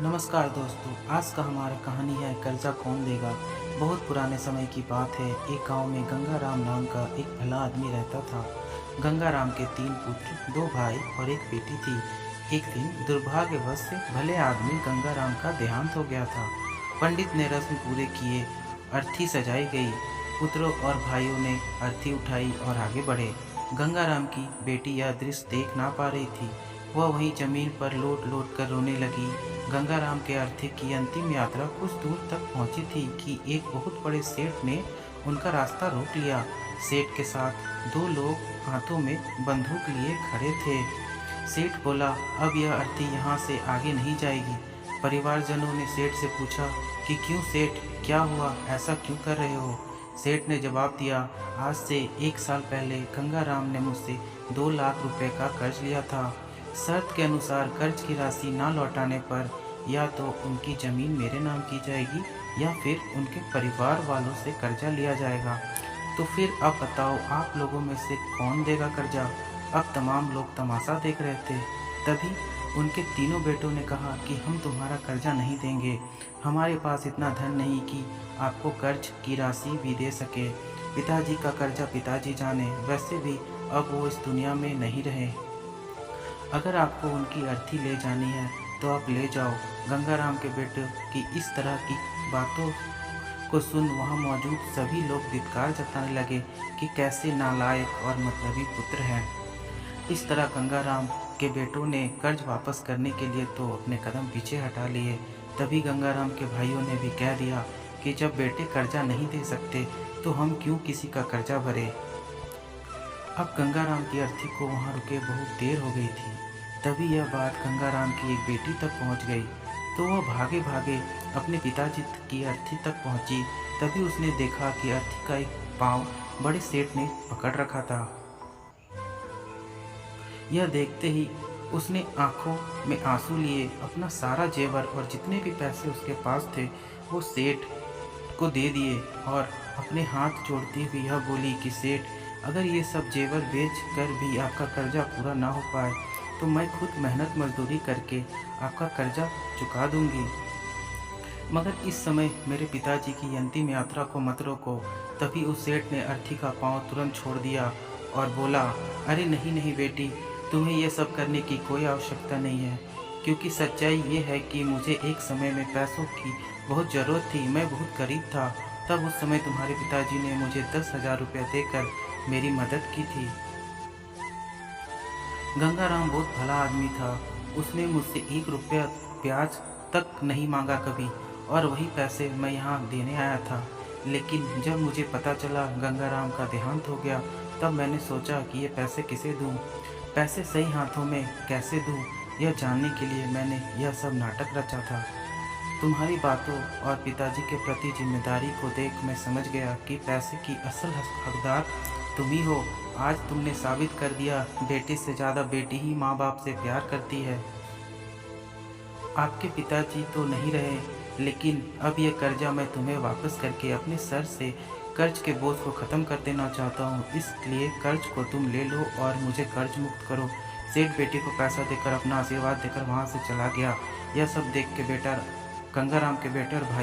नमस्कार दोस्तों, आज का हमारा कहानी है कर्जा कौन देगा। बहुत पुराने समय की बात है। एक गांव में गंगाराम नाम का एक भला आदमी रहता था। गंगाराम के 3 पुत्र, 2 भाई और एक बेटी थी। एक दिन दुर्भाग्यवश से भले आदमी गंगाराम का देहांत हो गया था। पंडित ने रस्म पूरे किए, अर्थी सजाई गई। पुत्रों और भाइयों ने अर्थी उठाई और आगे बढ़े। गंगाराम की बेटी यह दृश्य देख ना पा रही थी। वह वहीं जमीन पर लोट लोट कर रोने लगी। गंगाराम के अर्थी की अंतिम यात्रा कुछ दूर तक पहुंची थी कि एक बहुत बड़े सेठ ने उनका रास्ता रोक लिया। सेठ के साथ 2 लोग हाथों में बंदूक लिए खड़े थे। सेठ बोला, अब यह अर्थी यहाँ से आगे नहीं जाएगी। परिवारजनों ने सेठ से पूछा कि क्यों सेठ, क्या हुआ, ऐसा क्यों कर रहे हो। सेठ ने जवाब दिया, आज से 1 साल पहले गंगाराम ने मुझसे 2 लाख रुपए का कर्ज लिया था। शर्त के अनुसार कर्ज की राशि ना लौटाने पर या तो उनकी ज़मीन मेरे नाम की जाएगी या फिर उनके परिवार वालों से कर्जा लिया जाएगा। तो फिर अब बताओ, आप लोगों में से कौन देगा कर्जा। अब तमाम लोग तमाशा देख रहे थे। तभी उनके तीनों बेटों ने कहा कि हम तुम्हारा कर्जा नहीं देंगे। हमारे पास इतना धन नहीं कि आपको कर्ज की राशि भी दे सके। पिताजी का कर्जा पिताजी जाने, वैसे भी अब वो इस दुनिया में नहीं रहे। अगर आपको उनकी अर्थी ले जानी है तो आप ले जाओ। गंगाराम के बेटे की इस तरह की बातों को सुन वहां मौजूद सभी लोग धिक्कार जताने लगे कि कैसे नालायक और मतलबी पुत्र हैं। इस तरह गंगाराम के बेटों ने कर्ज वापस करने के लिए तो अपने कदम पीछे हटा लिए। तभी गंगाराम के भाइयों ने भी कह दिया कि जब बेटे कर्जा नहीं दे सकते तो हम क्यों किसी का कर्जा भरे। अब गंगाराम की अर्थी को वहां रुके बहुत देर हो गई थी। तभी यह बात गंगाराम की एक बेटी तक पहुंच गई, तो वह भागे भागे अपने पिताजी की अर्थी तक पहुंची। तभी उसने देखा कि अर्थी का एक पांव बड़े सेठ ने पकड़ रखा था। यह देखते ही उसने आंखों में आंसू लिए अपना सारा जेवर और जितने भी पैसे उसके पास थे वो सेठ को दे दिए और अपने हाथ जोड़ती हुई यह बोली कि सेठ, अगर ये सब जेवर बेच कर भी आपका कर्जा पूरा ना हो पाए तो मैं खुद मेहनत मजदूरी करके आपका कर्जा चुका दूंगी। मगर इस समय मेरे पिताजी की अंतिम यात्रा को मत रोको। तभी उस सेठ ने अर्थी का पांव तुरंत छोड़ दिया और बोला, अरे नहीं नहीं बेटी, तुम्हें यह सब करने की कोई आवश्यकता नहीं है, क्योंकि सच्चाई ये है कि मुझे एक समय में पैसों की बहुत ज़रूरत थी। मैं बहुत गरीब था। तब उस समय तुम्हारे पिताजी ने मुझे 10,000 रुपया देकर मेरी मदद की थी। गंगाराम बहुत भला आदमी था। उसने मुझसे 1 रुपया ब्याज तक नहीं मांगा कभी, और वही पैसे मैं यहाँ देने आया था। लेकिन जब मुझे पता चला गंगाराम का देहांत हो गया, तब मैंने सोचा कि ये पैसे किसे दूँ, पैसे सही हाथों में कैसे दूँ, यह जानने के लिए मैंने यह सब नाटक रचा था। तुम्हारी बातों और पिताजी के प्रति जिम्मेदारी को देख मैं समझ गया कि पैसे की असल हकदार तुम ही हो। आज तुमने साबित कर दिया, बेटे से ज़्यादा बेटी ही माँ बाप से प्यार करती है। आपके पिताजी तो नहीं रहे, लेकिन अब यह कर्जा मैं तुम्हें वापस करके अपने सर से कर्ज के बोझ को ख़त्म कर देना चाहता हूँ। इसलिए कर्ज को तुम ले लो और मुझे कर्ज मुक्त करो। सेठ बेटी को पैसा देकर अपना आशीर्वाद देकर वहाँ से चला गया। यह सब देख के गंगाराम के बेटे और भाई